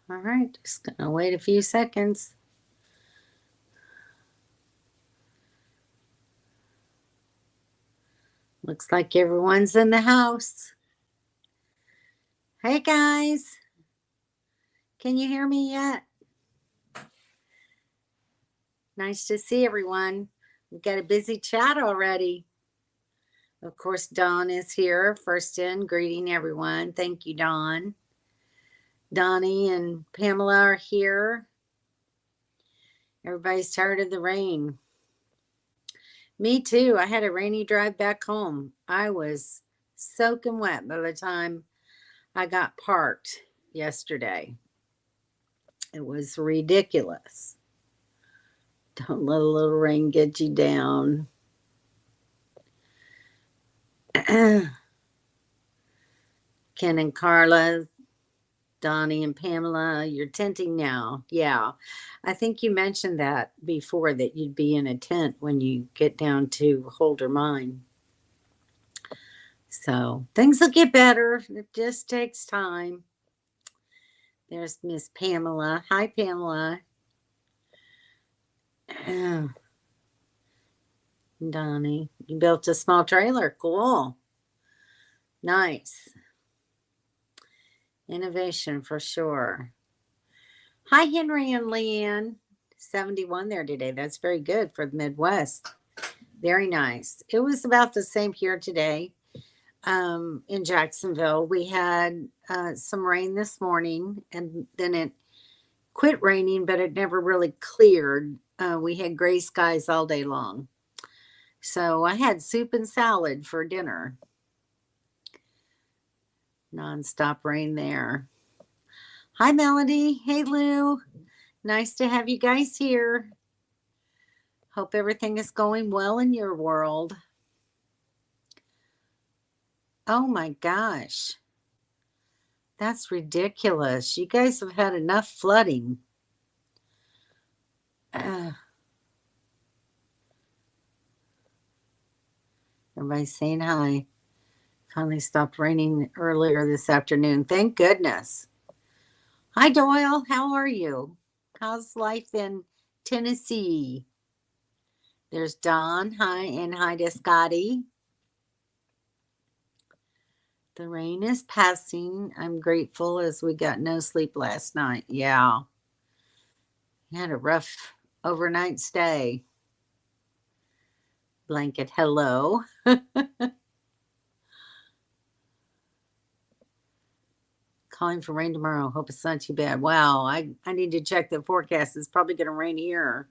All right, just gonna wait a few seconds. Looks like everyone's in the house. Hey guys, can you hear me yet? Nice to see everyone. We've got a busy chat already. Of course, Dawn is here, first in, greeting everyone. Thank you, Dawn. Donnie and Pamela are here. Everybody's tired of the rain. Me too. I had a rainy drive back home. I was soaking wet by the time I got parked yesterday. It was ridiculous. Don't let a little rain get you down. Ken and Carla, Donnie and Pamela, you're tenting now. Yeah. I think you mentioned that before, that you'd be in a tent when you get down to Holder Mine. So things will get better. It just takes time. There's Miss Pamela. Hi, Pamela. Donnie, you built a small trailer. Cool. Nice. Innovation for sure. Hi, Henry and Leanne. 71 there today. That's very good for the Midwest. Very nice. It was about the same here today in Jacksonville. We had some rain this morning, and then it quit raining, but it never really cleared. We had gray skies all day long. So I had soup and salad for dinner. Nonstop rain there. Hi, Melody. Hey, Lou. Nice to have you guys here. Hope everything is going well in your world. Oh my gosh. That's ridiculous. You guys have had enough flooding. Everybody's saying hi. Finally stopped raining earlier this afternoon. Thank goodness. Hi, Doyle. How are you? How's life in Tennessee? There's Don. Hi, and hi to Scotty. The rain is passing. I'm grateful as we got no sleep last night. Yeah. Had a rough overnight stay. Blanket, hello. Calling for rain tomorrow. Hope it's not too bad. Wow, I need to check the forecast. It's probably going to rain here.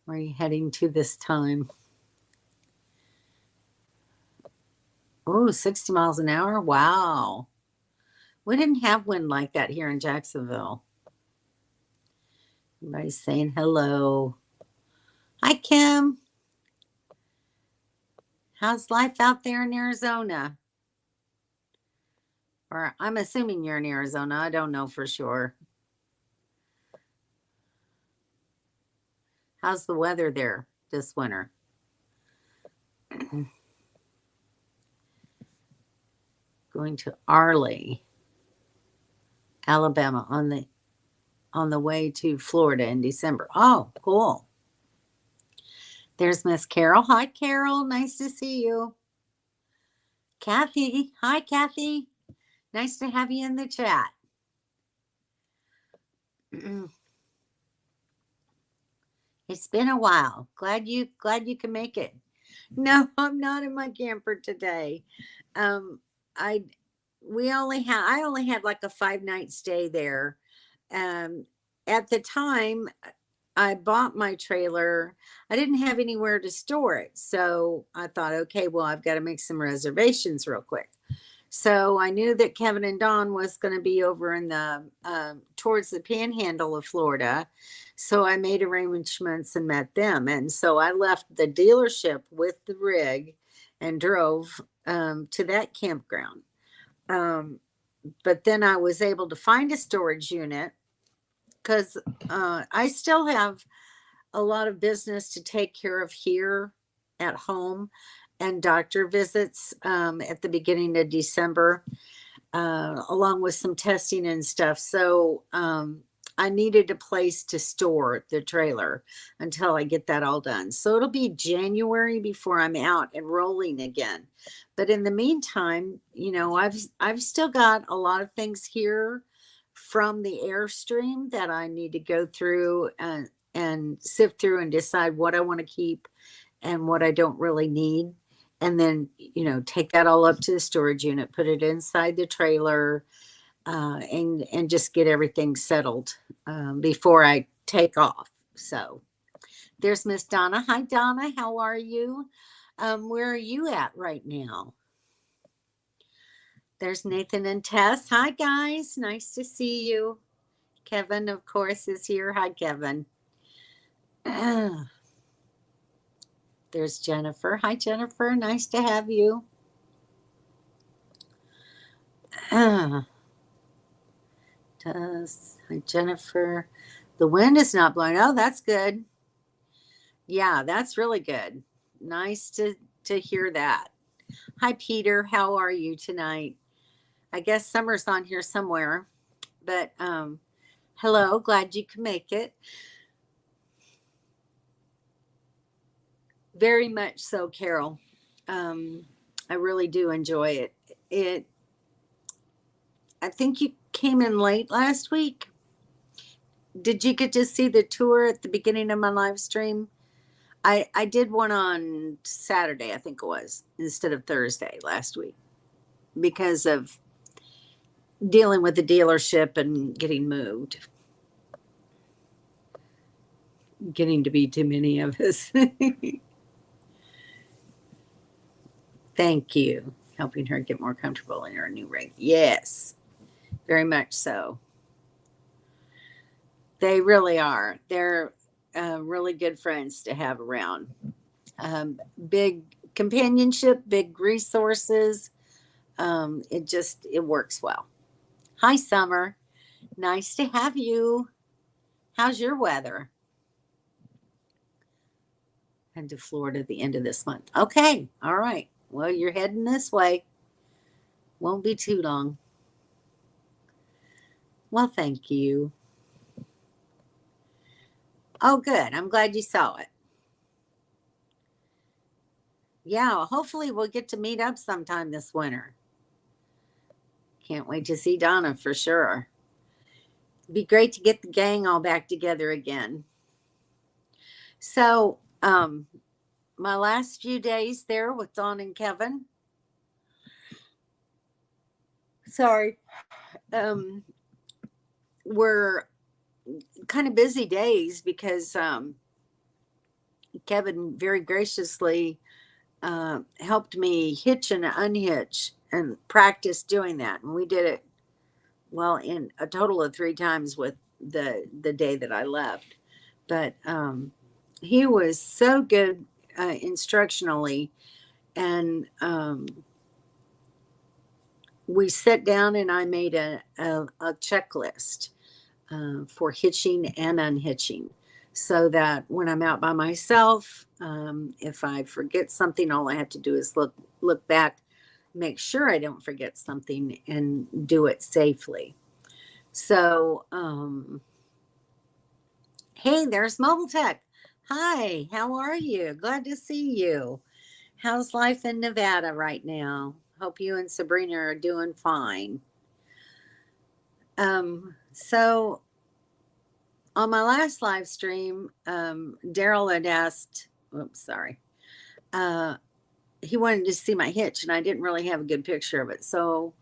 Where are you heading to this time? Oh, 60 miles an hour? Wow. We didn't have wind like that here in Jacksonville. Everybody's saying hello. Hi, Kim. How's life out there in Arizona? Or I'm assuming you're in Arizona. I don't know for sure. How's the weather there this winter? Going to Arley, Alabama on the way to Florida in December. Oh, cool. There's Miss Carol. Hi, Carol. Nice to see you. Kathy. Hi, Kathy. Nice to have you in the chat. It's been a while. Glad you can make it. No, I'm not in my camper today. I only had like a 5-night stay there. At the time I bought my trailer, I didn't have anywhere to store it. So I thought, okay, well, I've got to make some reservations real quick. So I knew that Kevin and Dawn was going to be over in the towards the panhandle of Florida. So I made arrangements and met them. And so I left the dealership with the rig and drove to that campground. But then I was able to find a storage unit because I still have a lot of business to take care of here at home. and doctor visits at the beginning of December, along with some testing and stuff. So I needed a place to store the trailer until I get that all done. So it'll be January before I'm out and rolling again. But in the meantime, I've still got a lot of things here from the Airstream that I need to go through and sift through and decide what I want to keep and what I don't really need. And then, take that all up to the storage unit, put it inside the trailer, and just get everything settled before I take off. So there's Miss Donna. Hi, Donna. How are you? Where are you at right now? There's Nathan and Tess. Hi, guys. Nice to see you. Kevin, of course, is here. Hi, Kevin. There's Jennifer. Hi, Jennifer. Nice to have you. Tess. Hi, Jennifer. The wind is not blowing. Oh, that's good. Yeah, that's really good. Nice to hear that. Hi, Peter. How are you tonight? I guess Summer's on here somewhere, but hello. Glad you can make it. Very much so, Carol. I really do enjoy it. I think you came in late last week. Did you get to see the tour at the beginning of my live stream? I did one on Saturday, I think it was, instead of Thursday last week, because of dealing with the dealership and getting moved. Getting to be too many of us. Thank you. Helping her get more comfortable in her new rig. Yes, very much so. They really are. They're really good friends to have around. Big companionship, big resources. It works well. Hi, Summer. Nice to have you. How's your weather? Head to Florida at the end of this month. Okay. All right. Well, you're heading this way. Won't be too long. Well, thank you. Oh, good. I'm glad you saw it. Yeah, hopefully we'll get to meet up sometime this winter. Can't wait to see Donna for sure. It'd be great to get the gang all back together again. So, my last few days there with Dawn and Kevin. Sorry. Were kind of busy days because Kevin very graciously helped me hitch and unhitch and practice doing that. And we did it, well, in a total of 3 times with the day that I left. But he was so good instructionally. And we sat down and I made a checklist for hitching and unhitching, so that when I'm out by myself, if I forget something, all I have to do is look back, make sure I don't forget something, and do it safely. So, hey, there's Mobile Tech. Hi, how are you? Glad to see you. How's life in Nevada right now? Hope you and Sabrina are doing fine. So on my last live stream, Daryl had asked, oops, sorry. He wanted to see my hitch, and I didn't really have a good picture of it. So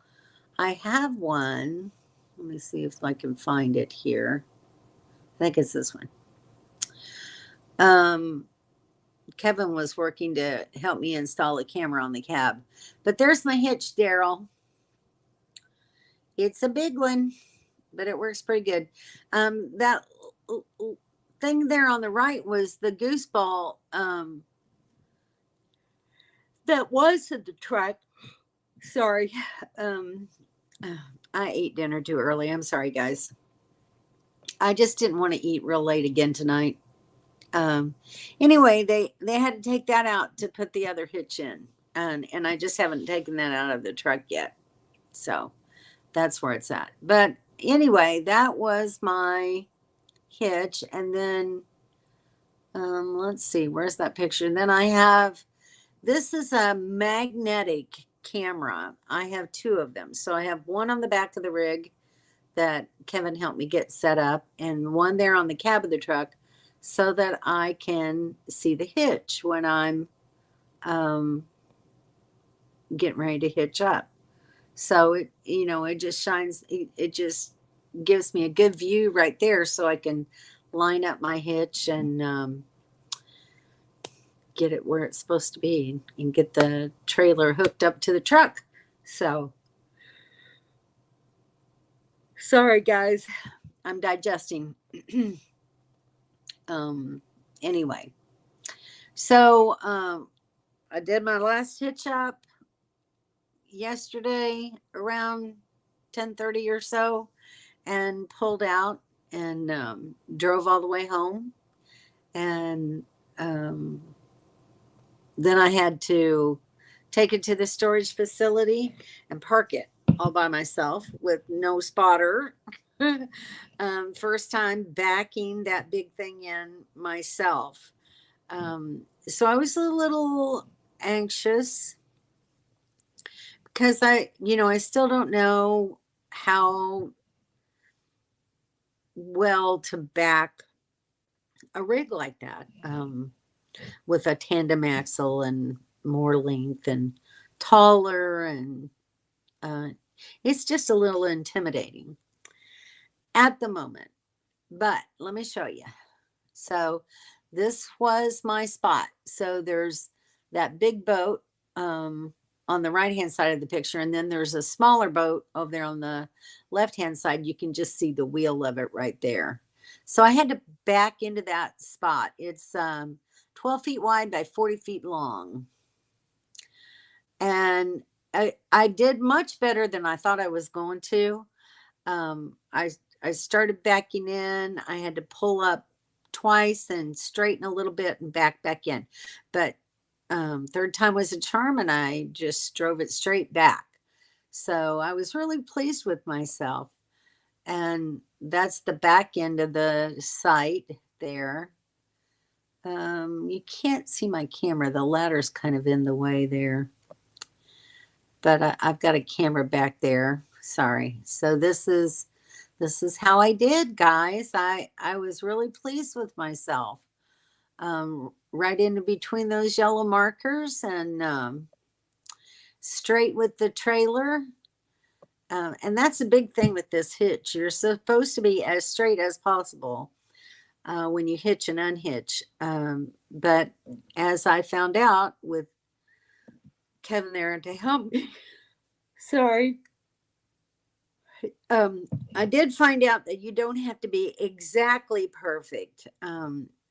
I have one. Let me see if I can find it here. I think it's this one. Kevin was working to help me install a camera on the cab. But there's my hitch, Daryl. It's a big one, but it works pretty good. That thing there on the right was the goose ball that was at the truck. Sorry. I ate dinner too early. I'm sorry, guys. I just didn't want to eat real late again tonight. Anyway, they had to take that out to put the other hitch in, and I just haven't taken that out of the truck yet. So that's where it's at. But anyway, that was my hitch. And then let's see, where's that picture? And then I have, this is a magnetic camera. I have two of them. So I have one on the back of the rig that Kevin helped me get set up, and one there on the cab of the truck so that I can see the hitch when I'm getting ready to hitch up. So it, it just shines, it just gives me a good view right there so I can line up my hitch and get it where it's supposed to be and get the trailer hooked up to the truck. So sorry guys, I'm digesting. Anyway, so I did my last hitch up yesterday around 10:30 or so, and pulled out and drove all the way home. And then I had to take it to the storage facility and park it all by myself with no spotter. First time backing that big thing in myself. So I was a little anxious because I still don't know how well to back a rig like that, with a tandem axle and more length and taller, and it's just a little intimidating at the moment. But let me show you. So this was my spot. So there's that big boat on the right hand side of the picture, and then there's a smaller boat over there on the left hand side. You can just see the wheel of it right there. So I had to back into that spot. It's 12 feet wide by 40 feet long. And I did much better than I thought I was going to. I started backing in. I had to pull up twice and straighten a little bit and back in. But third time was a charm, and I just drove it straight back. So I was really pleased with myself. And that's the back end of the site there. You can't see my camera. The ladder's kind of in the way there. But I've got a camera back there. Sorry. So this is how I did, guys. I was really pleased with myself. Right in between those yellow markers, and straight with the trailer. And that's a big thing with this hitch. You're supposed to be as straight as possible when you hitch and unhitch. But as I found out with Kevin there to help me, sorry. I did find out that you don't have to be exactly perfect.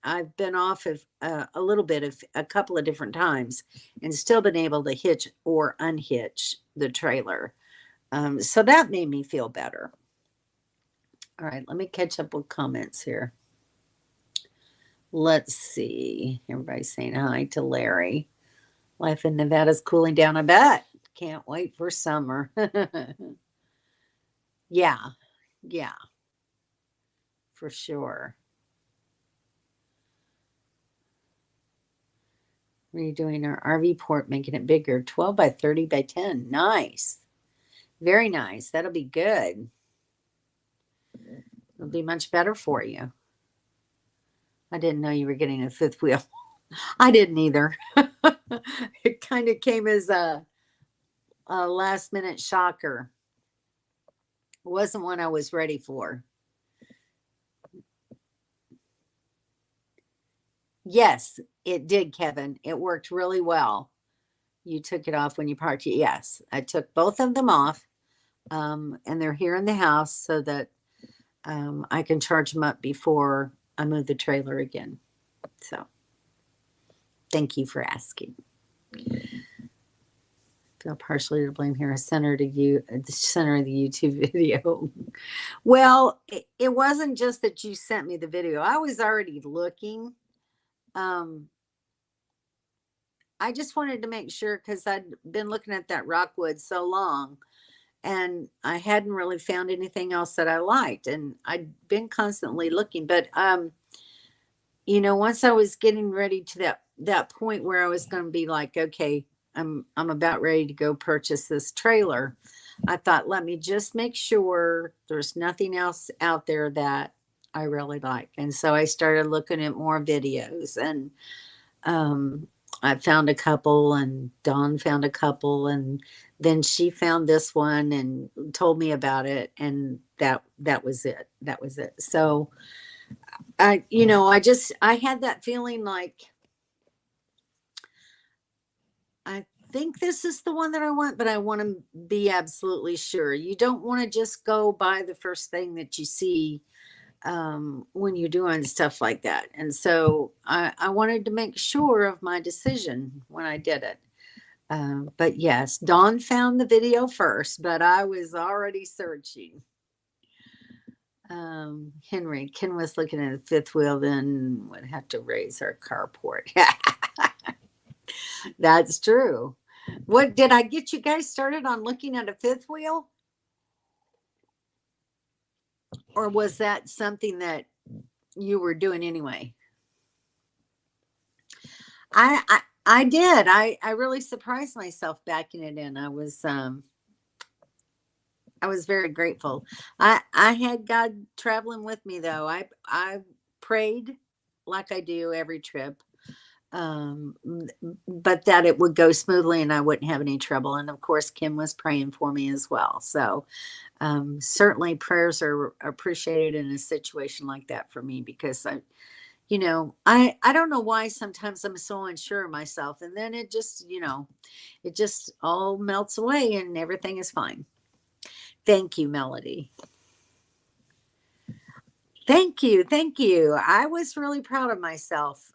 I've been off of a little bit of a couple of different times and still been able to hitch or unhitch the trailer. So that made me feel better. All right, let me catch up with comments here. Let's see. Everybody's saying hi to Larry. Life in Nevada's cooling down, I bet. Can't wait for summer. Yeah, for sure. Redoing our RV port, making it bigger, 12 by 30 by 10. Nice. Very nice. That'll be good. It'll be much better for you. I didn't know you were getting a fifth wheel. I didn't either. It kind of came as a last minute shocker. It wasn't one I was ready for. Yes, it did, Kevin. It worked really well. You took it off when you parked it. Yes, I took both of them off, and they're here in the house so that I can charge them up before I move the trailer again. So thank you for asking. Feel partially to blame here. Center of the YouTube video. Well, it wasn't just that you sent me the video. I was already looking I just wanted to make sure because I'd been looking at that rockwood so long and I hadn't really found anything else that I liked. And I'd been constantly looking, but once I was getting ready to that point where I was going to be like, okay, I'm about ready to go purchase this trailer. I thought, let me just make sure there's nothing else out there that I really like. And so I started looking at more videos, and I found a couple, and Dawn found a couple, and then she found this one and told me about it, and that was it. That was it. So I had that feeling like I think this is the one that I want, but I want to be absolutely sure. You don't want to just go buy the first thing that you see when you're doing stuff like that. And so I wanted to make sure of my decision when I did it. But yes, Dawn found the video first, but I was already searching. Henry, Ken was looking at the fifth wheel, then would have to raise our carport. That's true. What did I get you guys started on looking at a fifth wheel? Or was that something that you were doing anyway? I did. I really surprised myself backing it in. I was very grateful. I had God traveling with me though. I prayed like I do every trip. But that it would go smoothly and I wouldn't have any trouble. And of course, Kim was praying for me as well. So certainly prayers are appreciated in a situation like that for me, because I don't know why sometimes I'm so unsure of myself, and then it just all melts away and everything is fine. Thank you, Melody. Thank you. I was really proud of myself.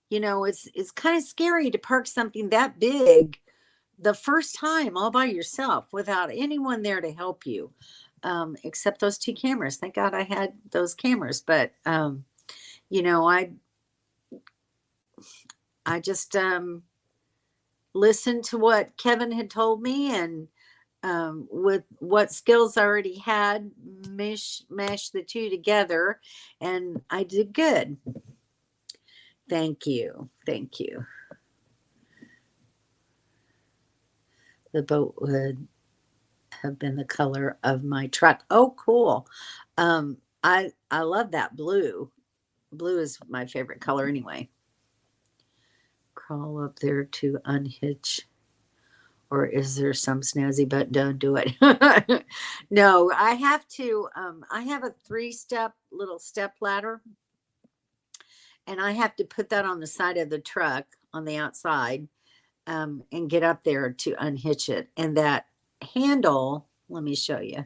It's kind of scary to park something that big the first time all by yourself without anyone there to help you, except those two cameras. Thank God I had those cameras. But I just listened to what Kevin had told me, and with what skills I already had, mash the two together, and I did good. Thank you. The boat would have been the color of my truck. Oh, cool. I love that blue. Blue is my favorite color anyway. Crawl up there to unhitch. Or is there some snazzy button? Don't do it. No, I have to. I have a 3-step little step ladder, and I have to put that on the side of the truck on the outside, and get up there to unhitch it. And that handle, let me show you.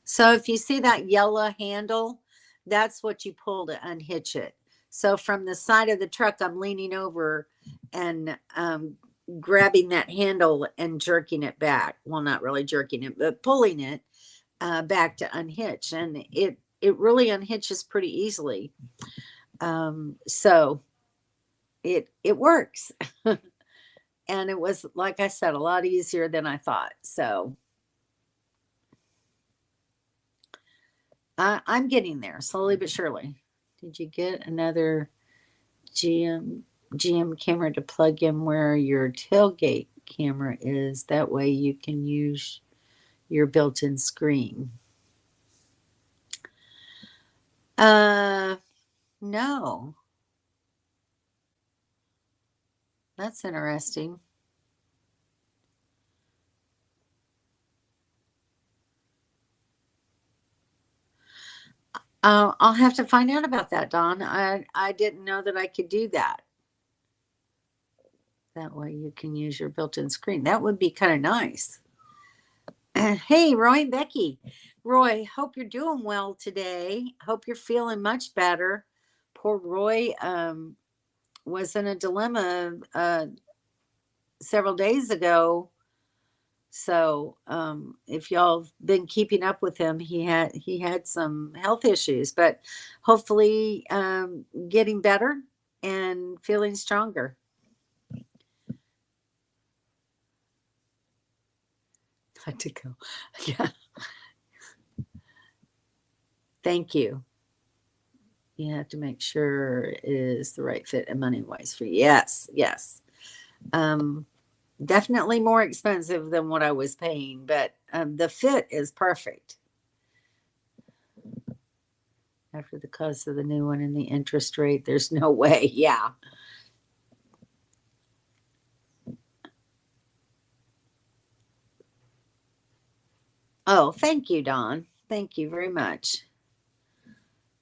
So if you see that yellow handle, that's what you pull to unhitch it. So from the side of the truck, I'm leaning over and grabbing that handle and jerking it back. Well, not really jerking it, but pulling it back to unhitch. And it really unhitches pretty easily. So it works. And it was, like I said, a lot easier than I thought. So I'm getting there slowly but surely. Did you get another GM camera to plug in where your tailgate camera is? That way you can use your built-in screen. No. That's interesting. I'll have to find out about that, Dawn. I didn't know that I could do that. That way you can use your built-in screen. That would be kind of nice. Hey, Roy and Becky. Roy, hope you're doing well today. Hope you're feeling much better. Poor Roy was in a dilemma several days ago So if y'all been keeping up with him, he had some health issues, but hopefully getting better and feeling stronger. Had to go. Yeah. Thank you. You have to make sure it is the right fit and money wise for you. Yes, yes. Um, Definitely more expensive than what I was paying, but the fit is perfect. After the cost of the new one and the interest rate, there's no way. Yeah. Oh, thank you, Don. Thank you very much.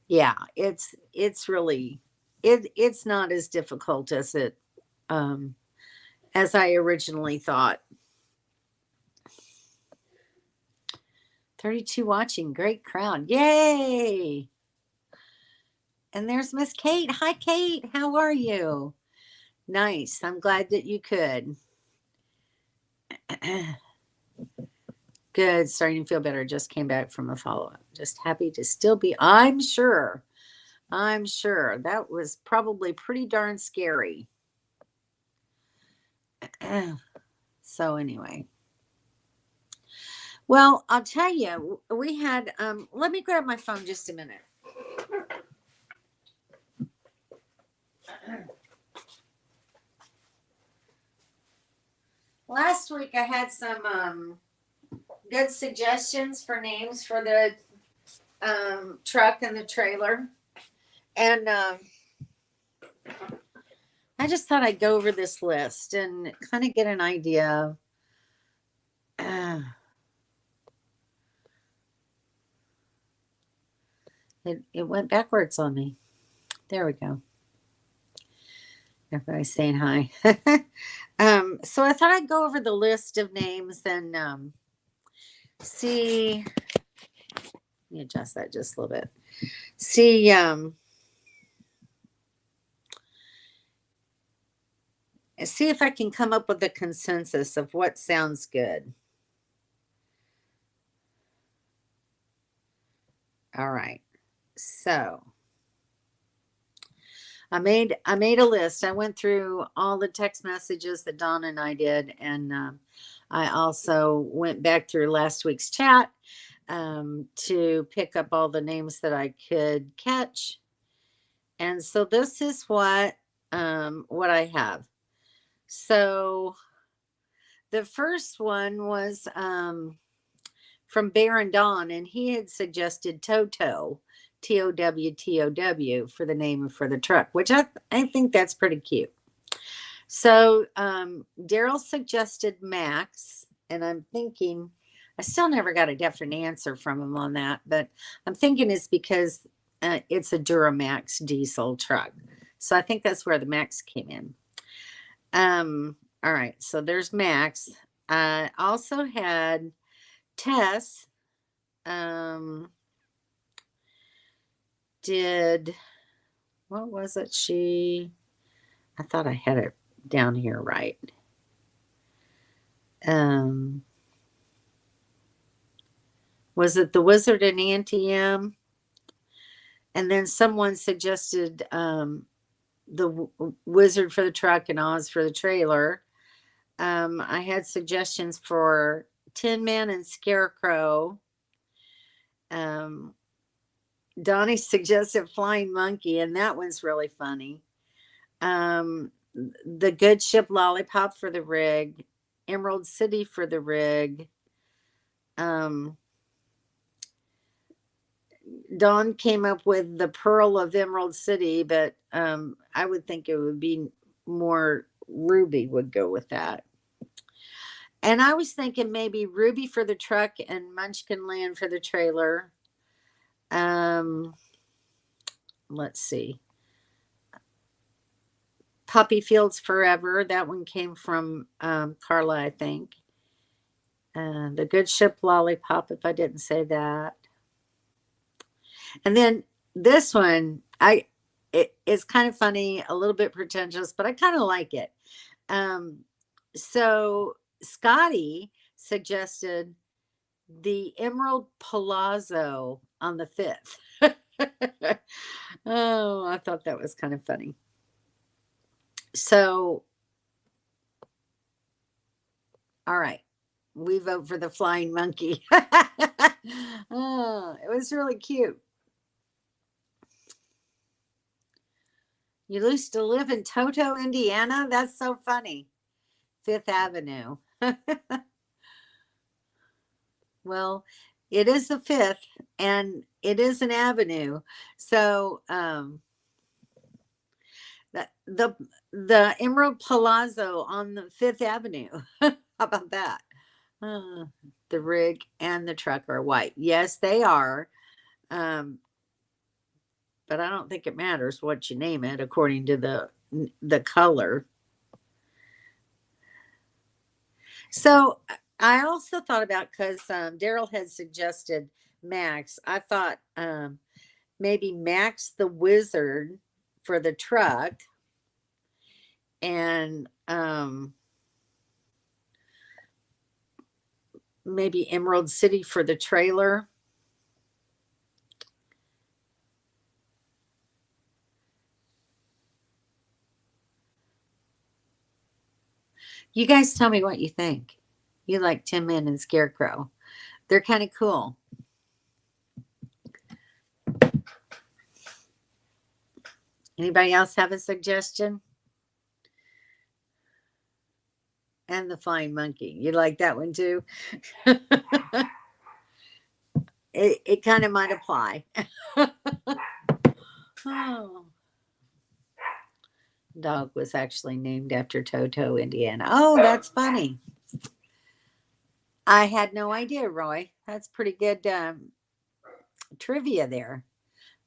Yeah, it's really it's not as difficult um as I originally thought. 32 watching, great crowd. Yay! And there's Miss Kate. Hi Kate, how are you? Nice. I'm glad that you could. Good, starting to feel better. Just came back from a follow-up. Just happy to still be. I'm sure. I'm sure. That was probably pretty darn scary. So anyway. Well, I'll tell you, we had let me grab my phone just a minute. Last week I had some good suggestions for names for the truck and the trailer. And I just thought I'd go over this list and kind of get an idea. It went backwards on me. There we go. Everybody's saying hi. So I thought I'd go over the list of names and see. Let me adjust that just a little bit. See see if I can come up with a consensus of what sounds good. All right. So I made a list. I went through all the text messages that Don and I did, and I also went back through last week's chat to pick up all the names that I could catch. And so this is what I have. So the first one was from Baron Don, and he had suggested Toto, TOWTOW, for the name for the truck, which I think that's pretty cute. So Daryl suggested Max, and I'm thinking, I still never got a definite answer from him on that, but I'm thinking it's because it's a Duramax diesel truck. So I think that's where the Max came in. All right, so there's Max. I also had Tess. Did what was it? I thought I had it down here right. Was it the Wizard and Auntie M? And then someone suggested the Wizard for the truck and Oz for the trailer. I had suggestions for Tin Man and Scarecrow. Donnie suggested Flying Monkey, and that one's really funny. The Good Ship Lollipop for the rig, Emerald City for the rig. Don came up with the Pearl of Emerald City, but I would think it would be more Ruby would go with that. And I was thinking maybe Ruby for the truck and Munchkin Land for the trailer. Let's see. Poppy Fields Forever. That one came from Carla, I think. The Good Ship Lollipop, if I didn't say that. And then this one, it's kind of funny, a little bit pretentious, but I kind of like it. So Scotty suggested the Emerald Palazzo on the 5th. Oh, I thought that was kind of funny. So, all right, we vote for the flying monkey. Oh, it was really cute. You used to live in Toto, Indiana? That's so funny. Fifth Avenue. Well, it is the 5th and it is an avenue. So the Emerald Palazzo on the 5th Avenue. How about that? The rig and the truck are white. Yes, they are. But I don't think it matters what you name it according to the color. So I also thought about, because Daryl had suggested Max. I thought maybe Max the Wizard for the truck, and maybe Emerald City for the trailer. You guys tell me what you think. You like Tin Man and Scarecrow. They're kind of cool. Anybody else have a suggestion? And the flying monkey. You like that one too? It kind of might apply. Oh. Dog was actually named after Toto, Indiana. Oh, that's funny. I had no idea, Roy. That's pretty good trivia there.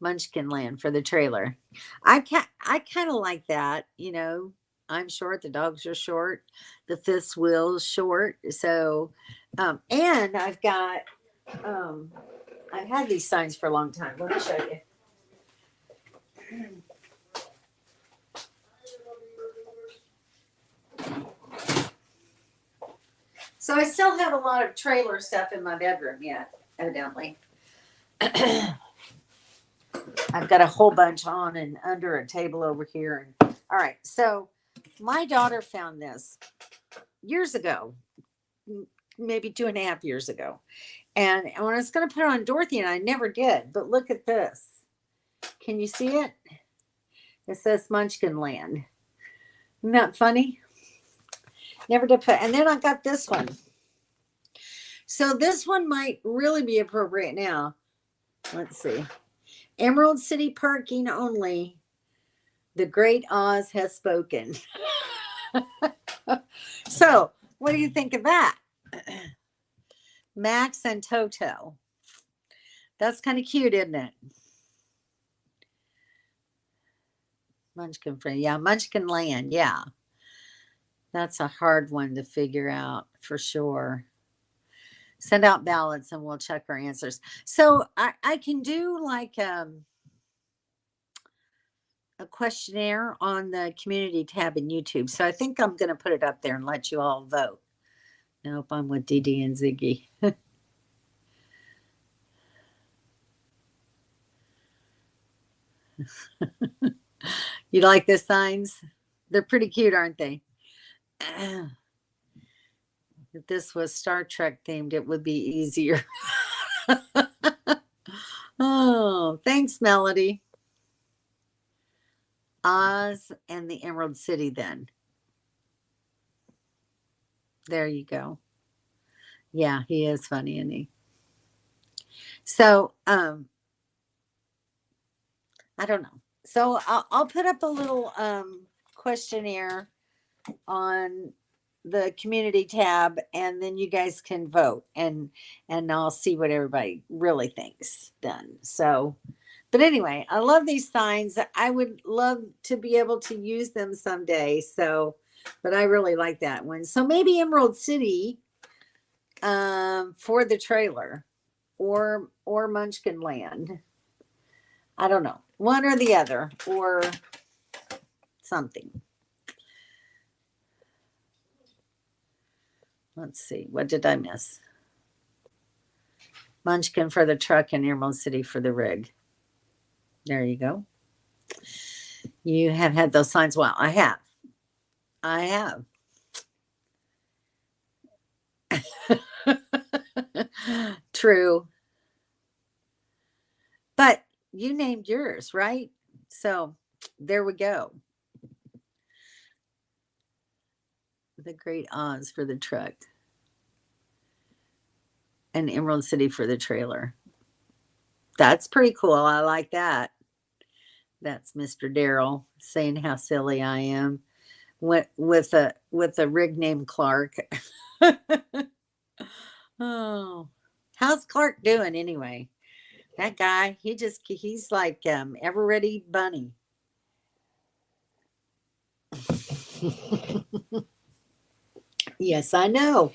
Munchkin Land for the trailer. I kind of like that. You know, I'm short. The dogs are short. The fifth wheel's short. So, and I've got, I've had these signs for a long time. Let me show you. So I still have a lot of trailer stuff in my bedroom yet, evidently. I've got a whole bunch on and under a table over here. All right. So my daughter found this years ago, maybe 2.5 years ago. And when I was going to put it on Dorothy, and I never did, but look at this. Can you see it? It says Munchkin Land. Isn't that funny? Never did put, and then I got this one. So this one might really be appropriate now. Let's see. Emerald City parking only. The great Oz has spoken. So, what do you think of that? Max and Toto. That's kind of cute, isn't it? Munchkin friend. Yeah, Munchkin Land. Yeah. That's a hard one to figure out for sure. Send out ballots and we'll check our answers. So I can do like a questionnaire on the community tab in YouTube. So I think I'm going to put it up there and let you all vote. Nope, I'm with Dee Dee and Ziggy. You like the signs? They're pretty cute, aren't they? If this was Star Trek themed, it would be easier. Oh, thanks, Melody. Oz and the Emerald City, then. There you go. Yeah, he is funny, isn't he? So, I don't know. So I'll put up a little questionnaire on the community tab, and then you guys can vote, and I'll see what everybody really thinks then. So, but anyway, I love these signs. I would love to be able to use them someday. So, but I really like that one. So maybe Emerald City for the trailer, or Munchkin Land. I don't know, one or the other, or something. Let's see. What did I miss? Munchkin for the truck and Emerald City for the rig. There you go. You have had those signs. Well, I have. I have. True. But you named yours, right? So there we go. The Great Oz for the truck. And Emerald City for the trailer. That's pretty cool. I like that. That's Mr. Darrell saying how silly I am with a rig named Clark. Oh, how's Clark doing anyway? That guy, he's like ever ready bunny. Yes, I know.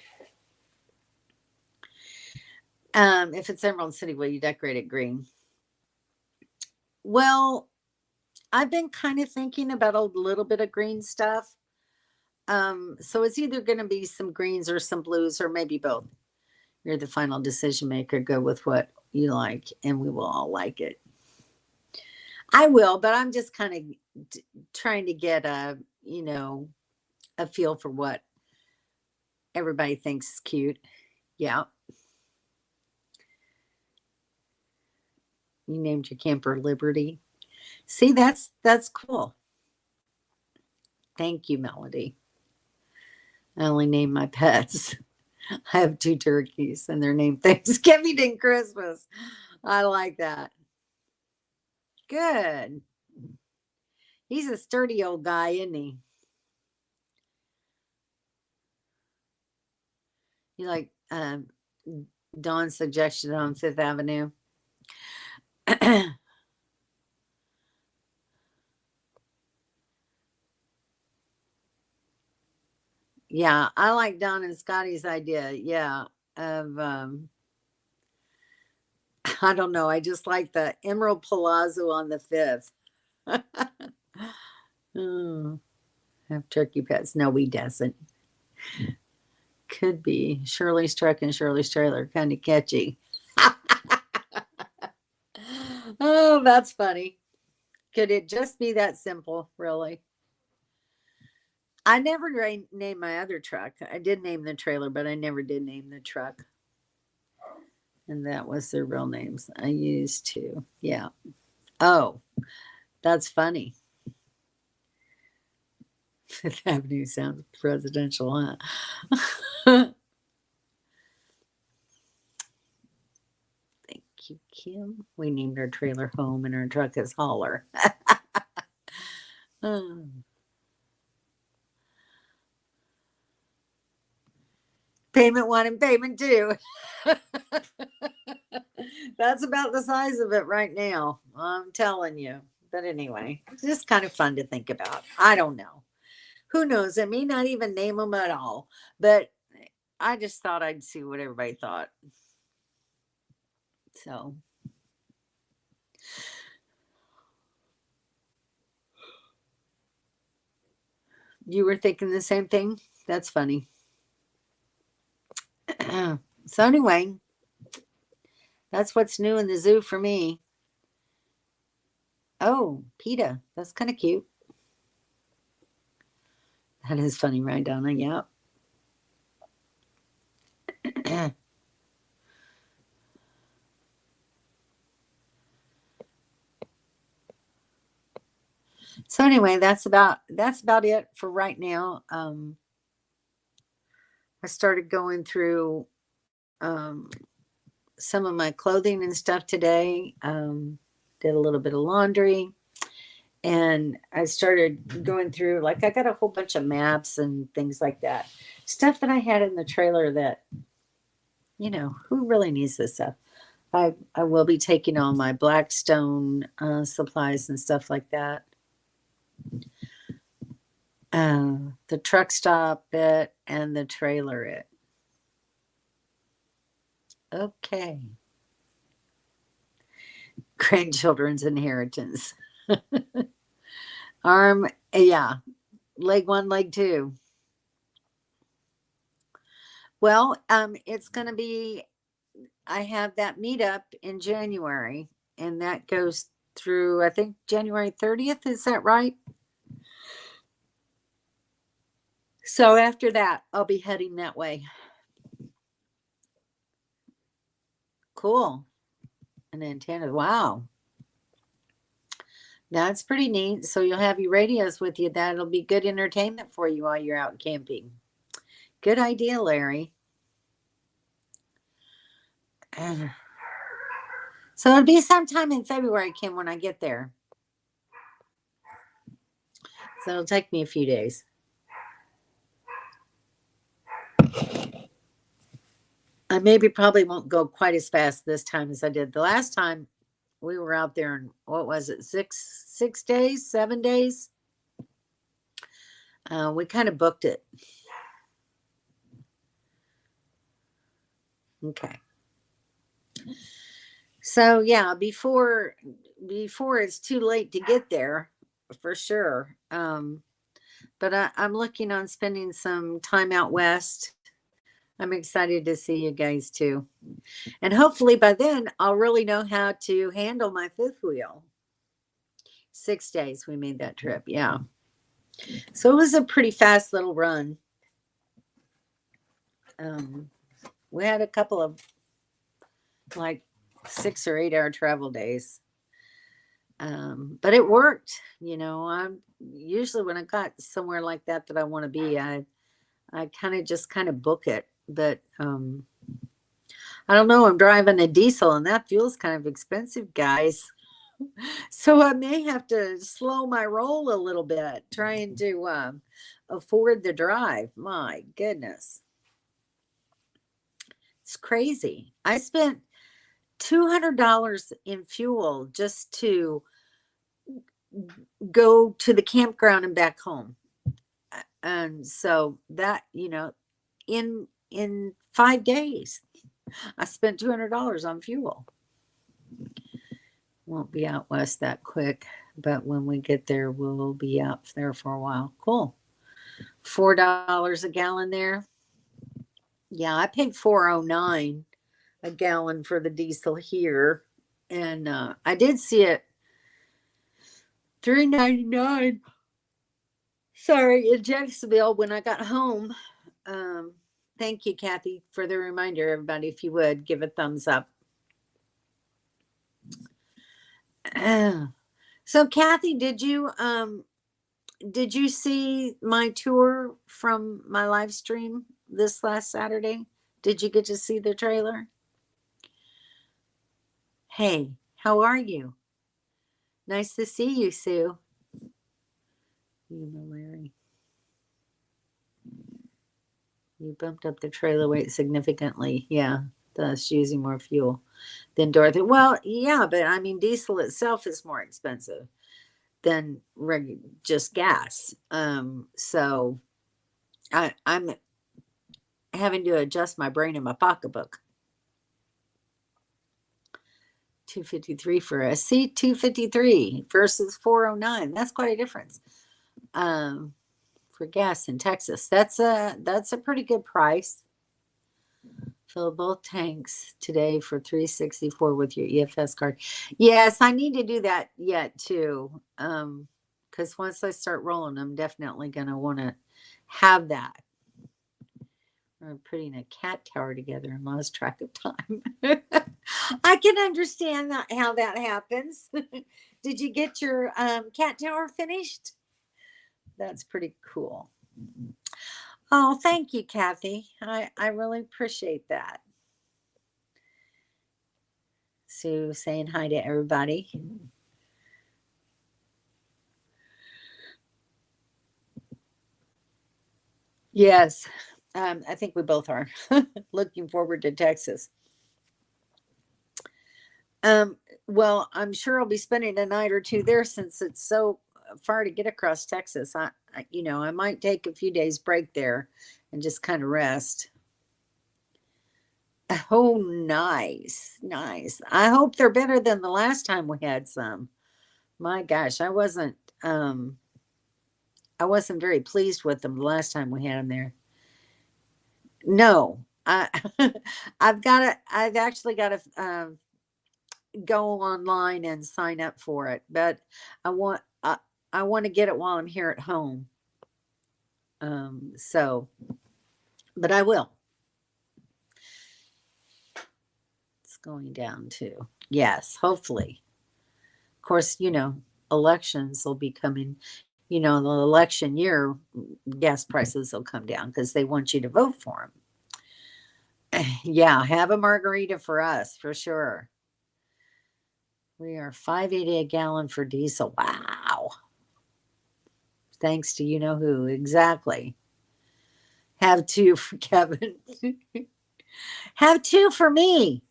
If it's Emerald City, will you decorate it green? Well, I've been kind of thinking about a little bit of green stuff. So it's either going to be some greens or some blues or maybe both. You're the final decision maker. Go with what you like, and we will all like it. I will, but I'm just kind of trying to get a feel for what everybody thinks is cute. Yeah. You named your camper Liberty. See, that's cool. Thank you, Melody. I only name my pets. I have 2 turkeys and they're named Thanksgiving and Christmas. I like that. Good. He's a sturdy old guy, isn't he? You like Dawn's suggestion on 5th Avenue? Yeah, I like Don and Scotty's idea. Yeah, of I don't know. I just like the Emerald Palazzo on the 5th. Oh, have turkey pets? No, he doesn't. Could be Shirley's truck and Shirley's trailer, kind of catchy. Oh, that's funny. Could it just be that simple, really? I never named my other truck. I did name the trailer, but I never did name the truck. And that was their real names. I used to. Yeah. Oh, that's funny. 5th Avenue sounds presidential, huh? Thank you, Kim. We named our trailer Home and our truck is Holler. Payment 1 and payment 2. That's about the size of it right now. I'm telling you. But anyway, it's just kind of fun to think about. I don't know. Who knows? I may not even name them at all. But I just thought I'd see what everybody thought. So. You were thinking the same thing? That's funny. So anyway, that's what's new in the zoo for me. Oh, PETA. That's kind of cute. That is funny, right, Donna? Yeah. So anyway, that's about it for right now. I started going through some of my clothing and stuff today. Did a little bit of laundry, and I started going through, like, I got a whole bunch of maps and things like that, stuff that I had in the trailer that, who really needs this stuff? I will be taking all my Blackstone supplies and stuff like that. The truck stop it and the trailer it. Okay. Grandchildren's inheritance. Arm, yeah. Leg 1, leg 2. Well, it's going to be, I have that meetup in January, and that goes through, I think, January 30th. Is that right? So after that, I'll be heading that way. Cool. An antenna. Wow. That's pretty neat. So you'll have your radios with you. That'll be good entertainment for you while you're out camping. Good idea, Larry. So it'll be sometime in February, Kim, when I get there. So it'll take me a few days. I maybe probably won't go quite as fast this time as I did the last time. We were out there in, what was it, 6 days, 7 days? We kind of booked it. Okay. So yeah, before it's too late to get there, for sure. But I'm looking on spending some time out west. I'm excited to see you guys too. And hopefully by then I'll really know how to handle my fifth wheel. 6 days we made that trip. Yeah. So it was a pretty fast little run. We had a couple of like 6 or 8 hour travel days. But it worked. I'm usually, when I got somewhere like that I want to be, I kind of book it. But I don't know, I'm driving a diesel and that fuel's kind of expensive, guys. So I may have to slow my roll a little bit trying to afford the drive. My goodness. It's crazy. I spent $200 in fuel just to go to the campground and back home. And so that, in 5 days, I spent $200 on fuel. Won't be out west that quick, but when we get there, we'll be out there for a while. Cool. $4 a gallon there. Yeah, I paid $4.09 a gallon for the diesel here, and I did see it $3.99. Sorry, in Jacksonville when I got home. Thank you, Kathy, for the reminder. Everybody, if you would give a thumbs up. So, Kathy, did you see my tour from my live stream this last Saturday? Did you get to see the trailer? Hey, how are you? Nice to see you, Sue. Larry. You bumped up the trailer weight significantly. Yeah, thus using more fuel than Dorothy. Well, yeah, but I mean, diesel itself is more expensive than just gas. So I'm having to adjust my brain in my pocketbook. $2.53 for a C253 versus $4.09. That's quite a difference. For gas in Texas, that's a pretty good price. Fill both tanks today for $3.64 with your EFS card. Yes, I need to do that yet too. Because once I start rolling, I'm definitely gonna want to have that. We're putting a cat tower together and lost track of time. I can understand how that happens. Did you get your cat tower finished? That's pretty cool. Oh, thank you, Kathy. I really appreciate that. Sue saying hi to everybody. Yes, I think we both are. Looking forward to Texas. Well, I'm sure I'll be spending a night or two there since it's so far to get across Texas. I might take a few days break there and just kind of rest. Oh, nice. I hope they're better than the last time we had some. My gosh, I wasn't very pleased with them the last time we had them there. No, I I've actually got to go online and sign up for it, but I want I want to get it while I'm here at home. So, but I will. It's going down too. Yes, hopefully. Of course, elections will be coming. The election year, gas prices will come down because they want you to vote for them. Yeah, have a margarita for us for sure. We are 5.80 a gallon for diesel. Wow. Thanks to you know who. Exactly. Have two for Kevin. Have two for me.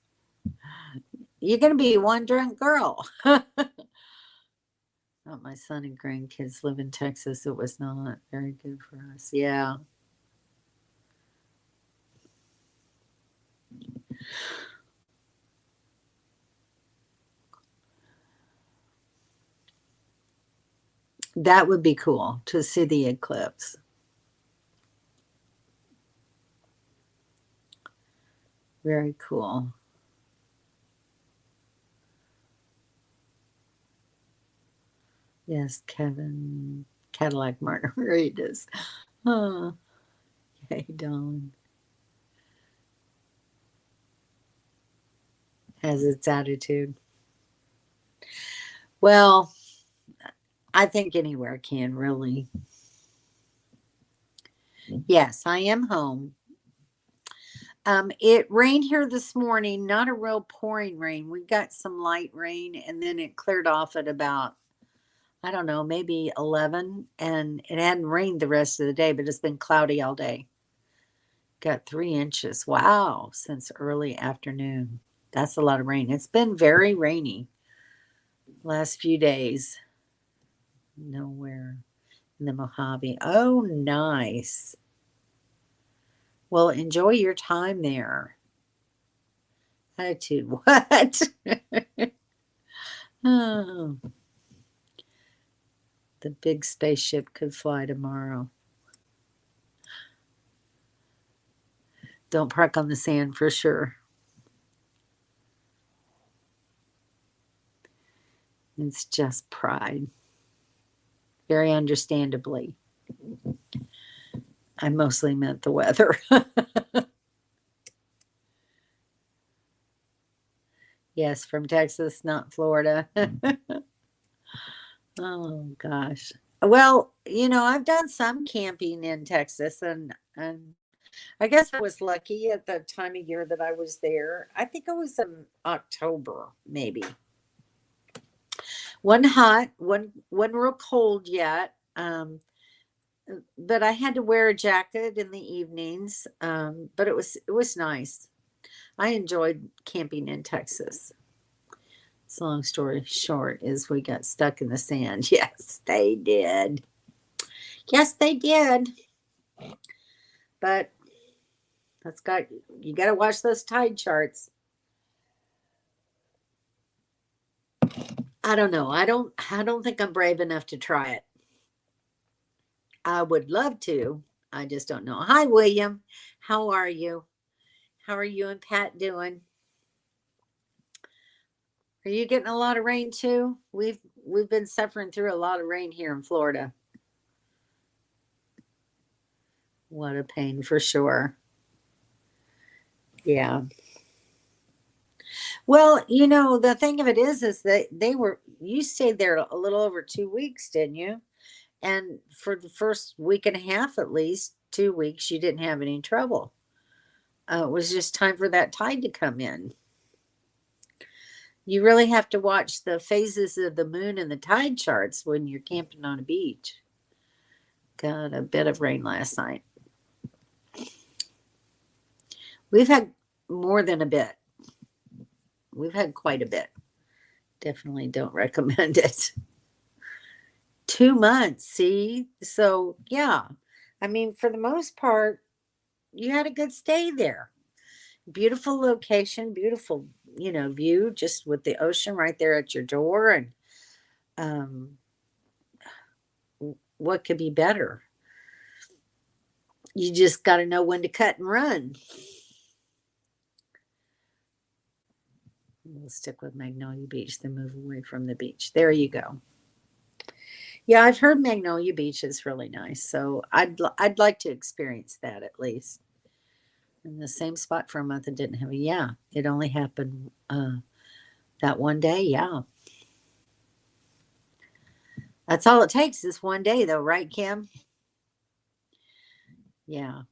You're going to be one drunk girl. Not my son and grandkids live in Texas. It was not very good for us. Yeah. That would be cool to see the eclipse. Very cool. Yes, Kevin. Cadillac margaritas. Oh, hey, Dawn. Has its attitude. Well, I think anywhere can really. Yes, I am home. It rained here this morning, not a real pouring rain. We got some light rain and then it cleared off at about, I don't know, maybe 11. And it hadn't rained the rest of the day, but it's been cloudy all day. Got 3 inches. Wow, since early afternoon. That's a lot of rain. It's been very rainy last few days. Nowhere in the Mojave. Oh, nice. Well, enjoy your time there. Attitude. What? Oh, the big spaceship could fly tomorrow. Don't park on the sand for sure. It's just pride. Very understandably. I mostly meant the weather. Yes, from Texas, not Florida. Oh gosh. Well, I've done some camping in Texas and I guess I was lucky at the time of year that I was there. I think it was in October, maybe. One hot, one real cold yet. But I had to wear a jacket in the evenings. But it was nice. I enjoyed camping in Texas. So long story short is we got stuck in the sand. Yes, they did. Yes, they did. But you got to watch those tide charts. I don't know. I don't think I'm brave enough to try it. I would love to. I just don't know. Hi, William. How are you? How are you and Pat doing? Are you getting a lot of rain too? We've been suffering through a lot of rain here in Florida. What a pain for sure. Yeah. Well, the thing of it is that you stayed there a little over 2 weeks, didn't you? And for the first week and a half, at least 2 weeks, you didn't have any trouble. It was just time for that tide to come in. You really have to watch the phases of the moon and the tide charts when you're camping on a beach. Got a bit of rain last night. We've had more than a bit. We've had quite a bit. Definitely don't recommend it. 2 months, see? So, yeah. I mean, for the most part, you had a good stay there. Beautiful location, beautiful, view, just with the ocean right there at your door. And um, what could be better? You just got to know when to cut and run. We'll stick with Magnolia Beach, then move away from the beach. There you go. Yeah, I've heard Magnolia Beach is really nice, so I'd like to experience that at least. In the same spot for a month and didn't have a, yeah. It only happened that one day. Yeah, that's all it takes is one day, though, right, Kim? Yeah,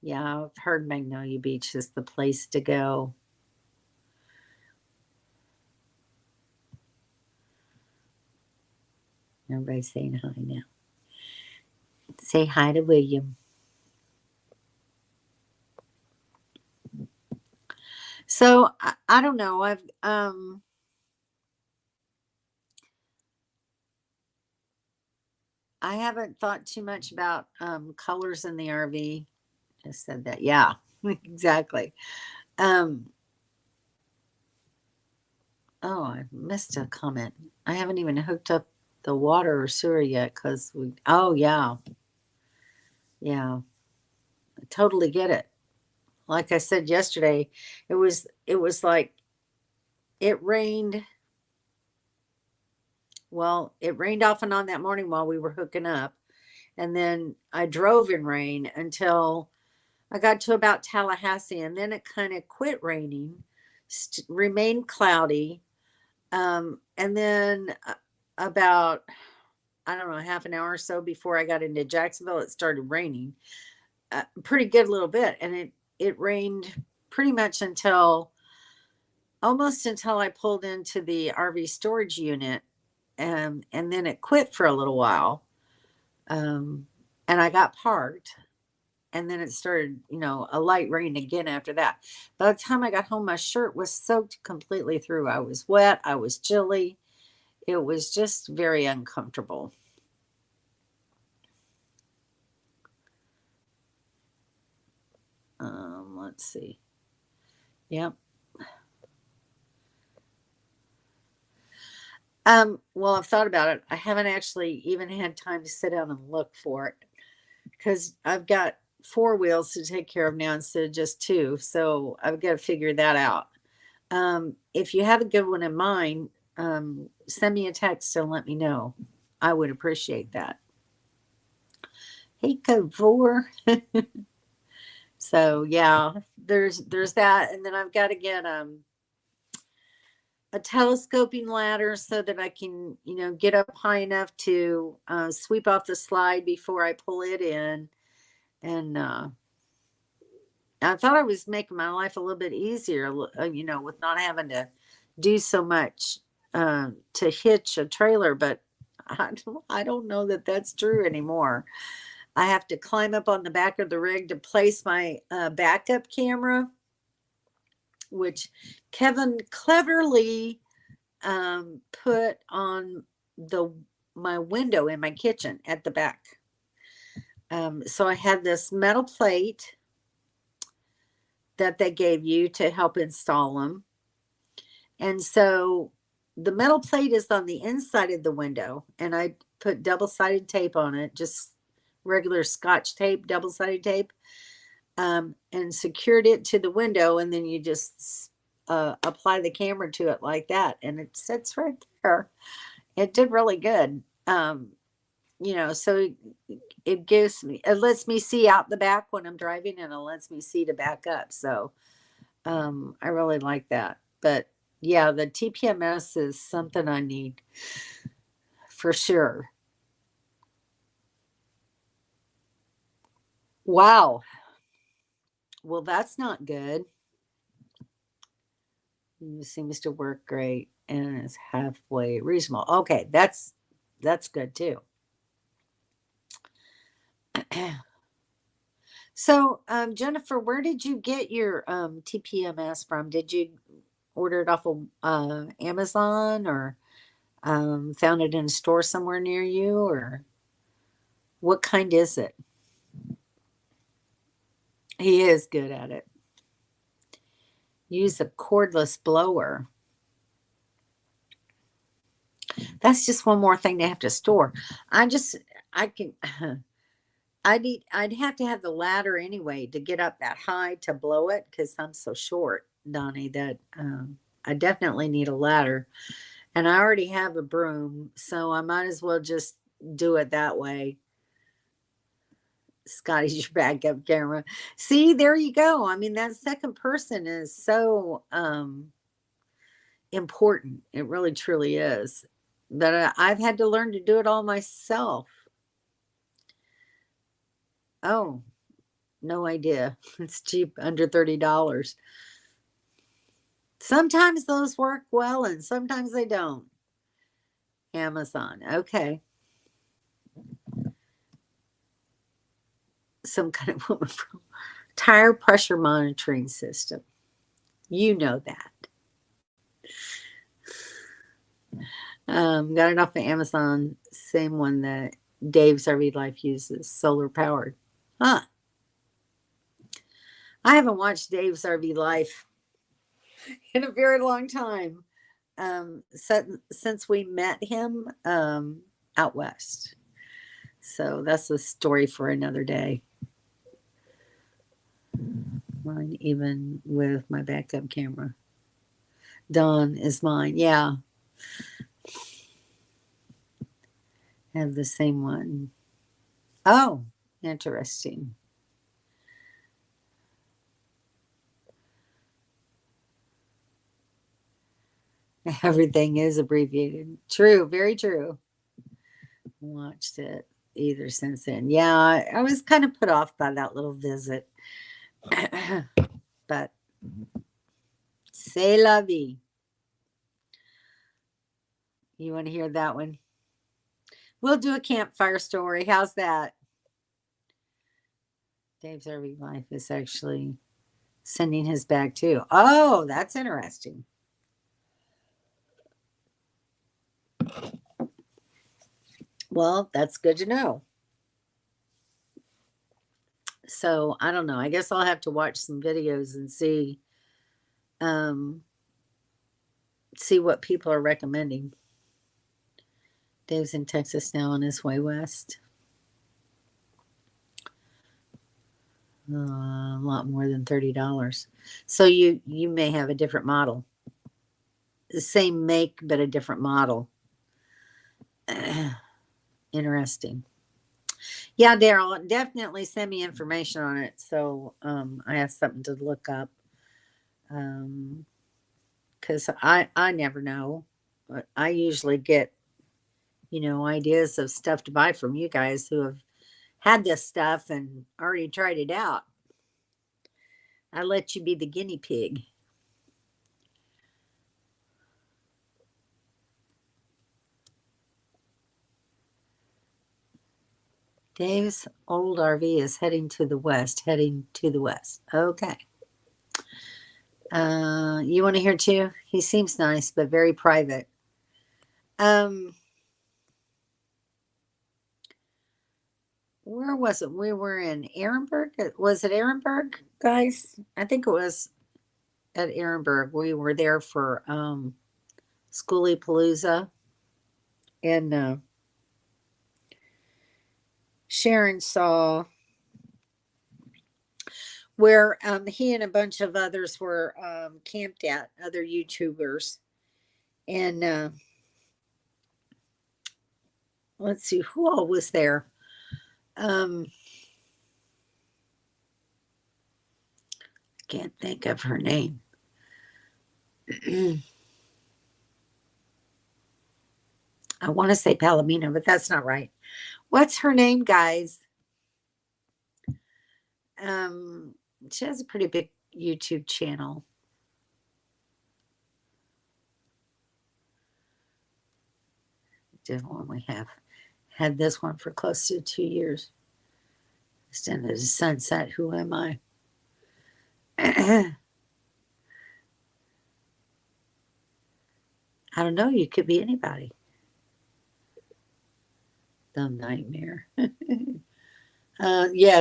yeah. I've heard Magnolia Beach is the place to go. Everybody's saying hi now. Say hi to William. So I don't know. I haven't thought too much about colors in the RV. Just said that. Yeah, exactly. Um, oh, I missed a comment. I haven't even hooked up the water or sewer yet because we. Oh yeah, yeah. I totally get it. Like I said yesterday, it was like it rained. Well, it rained off and on that morning while we were hooking up, and then I drove in rain until I got to about Tallahassee, and then it kind of quit raining, remained cloudy, and then about I don't know half an hour or so before I got into Jacksonville, it started raining, pretty good little bit, and it rained pretty much until almost until I pulled into the RV storage unit, and then it quit for a little while, um, and I got parked. And then it started, a light rain again after that. By the time I got home, my shirt was soaked completely through. I was wet. I was chilly. It was just very uncomfortable. Let's see. Yep. Well, I've thought about it. I haven't actually even had time to sit down and look for it because I've got four wheels to take care of now instead of just two. So I've got to figure that out. If you have a good one in mind, send me a text and let me know. I would appreciate that. Hey, code 4. So yeah, there's that, and then I've got to get a telescoping ladder so that I can get up high enough to sweep off the slide before I pull it in, and I thought I was making my life a little bit easier, with not having to do so much to hitch a trailer, but I don't know that that's true anymore. I have to climb up on the back of the rig to place my backup camera, which Kevin cleverly put on the my window in my kitchen at the back. So I had this metal plate that they gave you to help install them. And so the metal plate is on the inside of the window, and I put double-sided tape on it, just regular Scotch tape, double-sided tape, and secured it to the window, and then you just apply the camera to it like that, and it sits right there. It did really good. So it lets me see out the back when I'm driving, and it lets me see to back up. So I really like that. But yeah, the TPMS is something I need for sure. Wow. Well, that's not good. It seems to work great and is halfway reasonable. Okay, that's good too. So, Jennifer, where did you get your TPMS from? Did you order it off of Amazon, or found it in a store somewhere near you, or what kind is it? He is good at it. Use a cordless blower. That's just one more thing they have to store. I can. I'd have to have the ladder anyway to get up that high to blow it because I'm so short, Donnie, that I definitely need a ladder. And I already have a broom, so I might as well just do it that way. Scotty's your backup camera. See, there you go. I mean, that second person is so important. It really truly is. But I've had to learn to do it all myself. Oh, no idea. It's cheap, under $30. Sometimes those work well and sometimes they don't. Amazon. Okay. Some kind of tire pressure monitoring system. You know that. Got it off of Amazon. Same one that Dave's RV Life uses, solar powered. Huh. I haven't watched Dave's RV Life in a very long time. Since we met him out west. So that's a story for another day. Mine, even with my backup camera. Dawn is mine. Yeah. I have the same one. Oh, interesting. Everything is abbreviated. True, very true. Watched it either since then. Yeah, I was kind of put off by that little visit. But c'est la vie. You want to hear that one? We'll do a campfire story. How's that? Dave's RV Life is actually sending his bag too. Oh, that's interesting. Well, that's good to know. So I don't know. I guess I'll have to watch some videos and see what people are recommending. Dave's in Texas now on his way west. A lot more than $30. So you may have a different model. The same make, but a different model. Interesting. Yeah, Daryl, definitely send me information on it so I have something to look up. Because I never know. I usually get, ideas of stuff to buy from you guys who have had this stuff and already tried it out. I let you be the guinea pig. Dave's old RV is heading to the west. Okay. You want to hear too? He seems nice, but very private. Where was it? We were in Ehrenberg. Was it Ehrenberg, guys? I think it was at Ehrenberg. We were there for Schoolie Palooza. And Sharon saw where he and a bunch of others were camped at, other YouTubers. And let's see, who all was there? Can't think of her name. I want to say Palomino, but that's not right. What's her name, guys? She has a pretty big YouTube channel. Different one we have. Had this one for close to 2 years. Extended to sunset. Who am I? I don't know. You could be anybody. The nightmare. Yeah,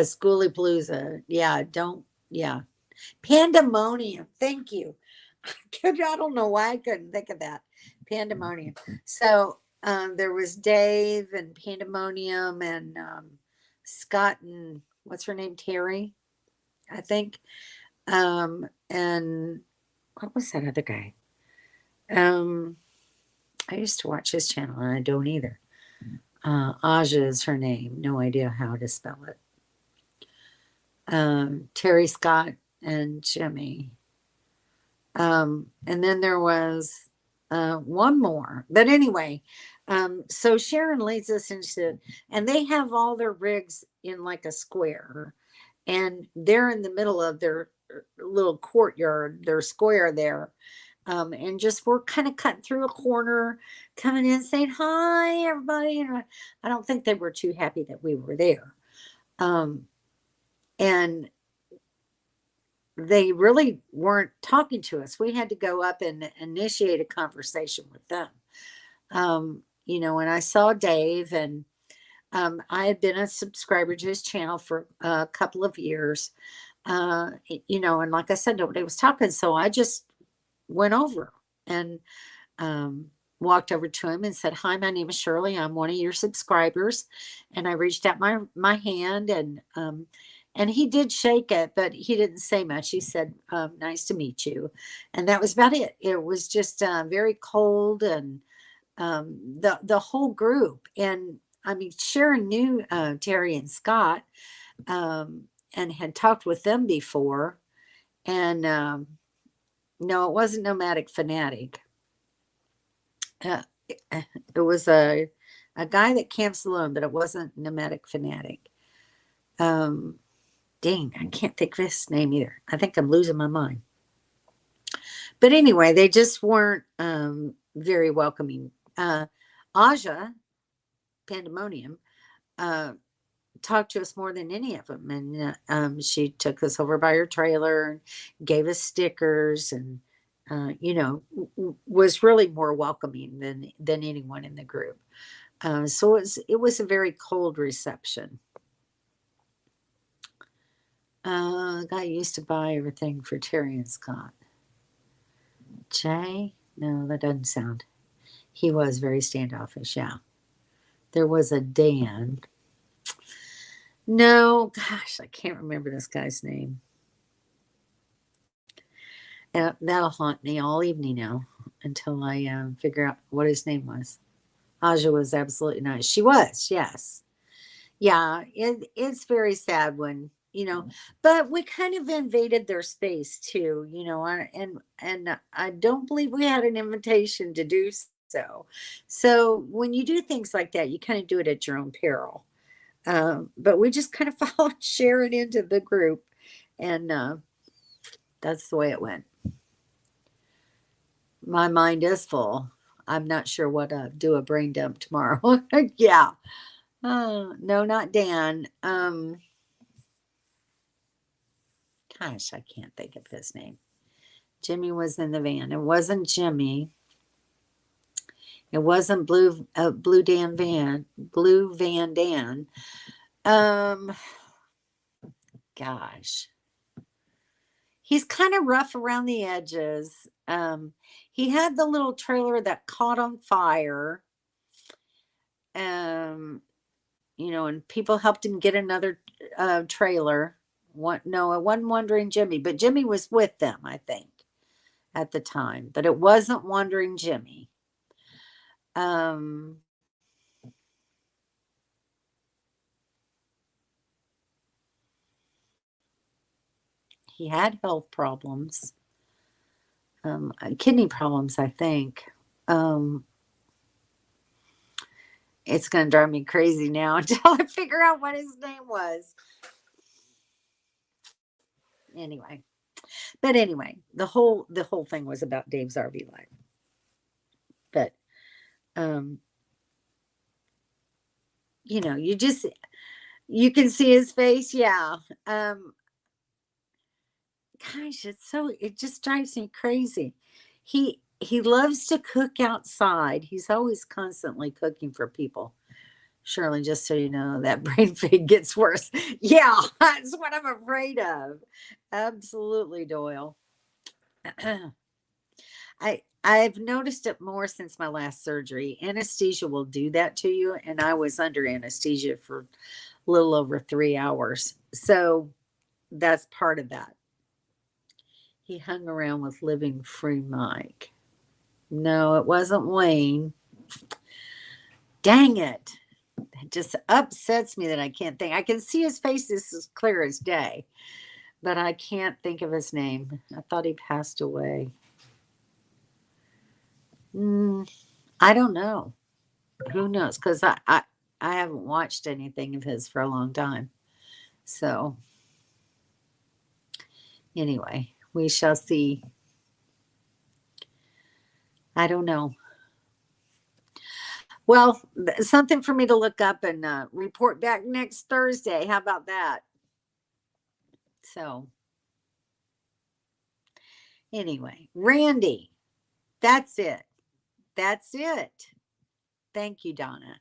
Schoolie Palooza. Yeah, Pandemonium. Thank you. I don't know why I couldn't think of that. Pandemonium. So there was Dave and Pandemonium and Scott and what's her name? Terry, I think. And what was that other guy? I used to watch his channel, and I don't either. Aja is her name. No idea how to spell it. Terry Scott and Jimmy. And then there was one more. But anyway, so Sharon leads us into, and they have all their rigs in like a square, and they're in the middle of their little courtyard, their square there. And just we're kind of cutting through a corner, coming in, saying hi, everybody. And I don't think they were too happy that we were there. And they really weren't talking to us. We had to go up and initiate a conversation with them. You know, and I saw Dave, and I had been a subscriber to his channel for a couple of years. You know, and like I said, nobody was talking, so I just went over and walked over to him and said, "Hi, my name is Shirley. I'm one of your subscribers." And I reached out my hand, and he did shake it, but he didn't say much. He said, "Nice to meet you," and that was about it. It was just very cold, and the whole group. And I mean, Sharon knew Terry and Scott, and had talked with them before, and no, it wasn't Nomadic Fanatic. It was a guy that camps alone, but it wasn't Nomadic Fanatic. Dang, I can't think of his name either. I think I'm losing my mind. But anyway, they just weren't very welcoming. Aja, Pandemonium, talked to us more than any of them. And she took us over by her trailer and gave us stickers, and you know, was really more welcoming than anyone in the group. So it was a very cold reception. The guy used to buy everything for Terry and Scott. Jay? No, that doesn't sound. He was very standoffish, yeah. There was a Dan. No, gosh, I can't remember this guy's name. That'll haunt me all evening now until I figure out what his name was. Aja was absolutely nice. She was, yes. Yeah, it's very sad when, you know, but we kind of invaded their space too, you know, and I don't believe we had an invitation to do so. So when you do things like that, you kind of do it at your own peril. But we just kind of followed Sharon into the group, and that's the way it went. My mind is full. I'm not sure what to do a brain dump tomorrow. Yeah. No, not Dan. Gosh, I can't think of his name. Jimmy was in the van. It wasn't Jimmy. It wasn't Blue Van Dan. Gosh. He's kind of rough around the edges. He had the little trailer that caught on fire. You know, and people helped him get another trailer. No, it wasn't Wandering Jimmy, but Jimmy was with them, I think, at the time. But it wasn't Wandering Jimmy. He had health problems, kidney problems, I think. It's going to drive me crazy now until I figure out what his name was. Anyway, the whole thing was about Dave's RV life. But you know, you can see his face. Yeah. Gosh, it just drives me crazy. He loves to cook outside. He's always constantly cooking for people. Shirley, just so you know, that brain fade gets worse. Yeah, that's what I'm afraid of. Absolutely, Doyle. I've noticed it more since my last surgery. Anesthesia will do that to you, and I was under anesthesia for a little over 3 hours. So that's part of that. He hung around with Living Free Mike. No, it wasn't Wayne. Dang it. It just upsets me that I can't think. I can see his face is as clear as day, but I can't think of his name. I thought he passed away. I don't know. Who knows? Because I haven't watched anything of his for a long time. So, anyway, we shall see. I don't know. Well, something for me to look up and report back next Thursday. How about that? So, anyway, Randy, that's it. That's it. Thank you, Donna.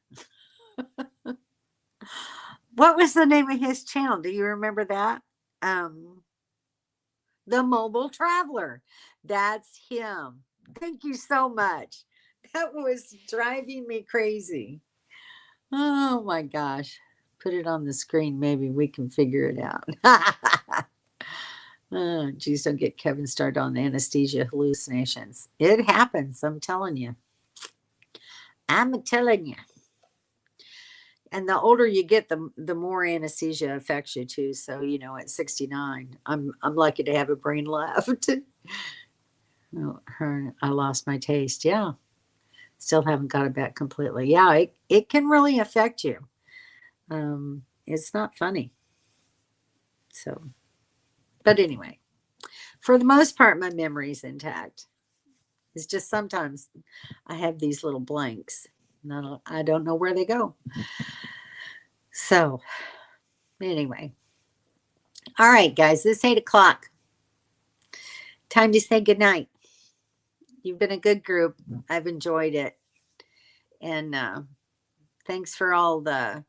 What was the name of his channel? Do you remember that? Um, the Mobile Traveler. That's him. Thank you so much. That was driving me crazy. Oh my gosh. Put it on the screen. Maybe we can figure it out. Oh, geez, don't get Kevin started on the anesthesia hallucinations. It happens. I'm telling you. I'm telling you. And the older you get, the more anesthesia affects you too. So at 69, I'm lucky to have a brain left. Oh, I lost my taste. Yeah, still haven't got it back completely. Yeah, it can really affect you. It's not funny. So, but anyway, for the most part, my memory's intact. It's just sometimes I have these little blanks. And I don't know where they go. So, anyway. All right, guys, it's 8 o'clock. Time to say goodnight. You've been a good group. I've enjoyed it. And thanks for all the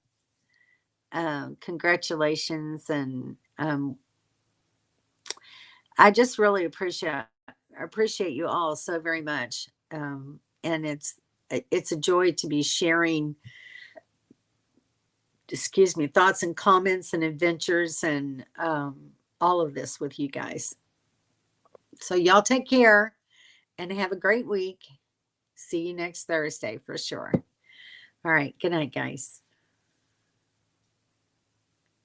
congratulations. And I just really appreciate you all so very much. And it's a joy to be sharing, thoughts and comments and adventures and all of this with you guys. So y'all take care and have a great week. See you next Thursday for sure. All right. Good night, guys.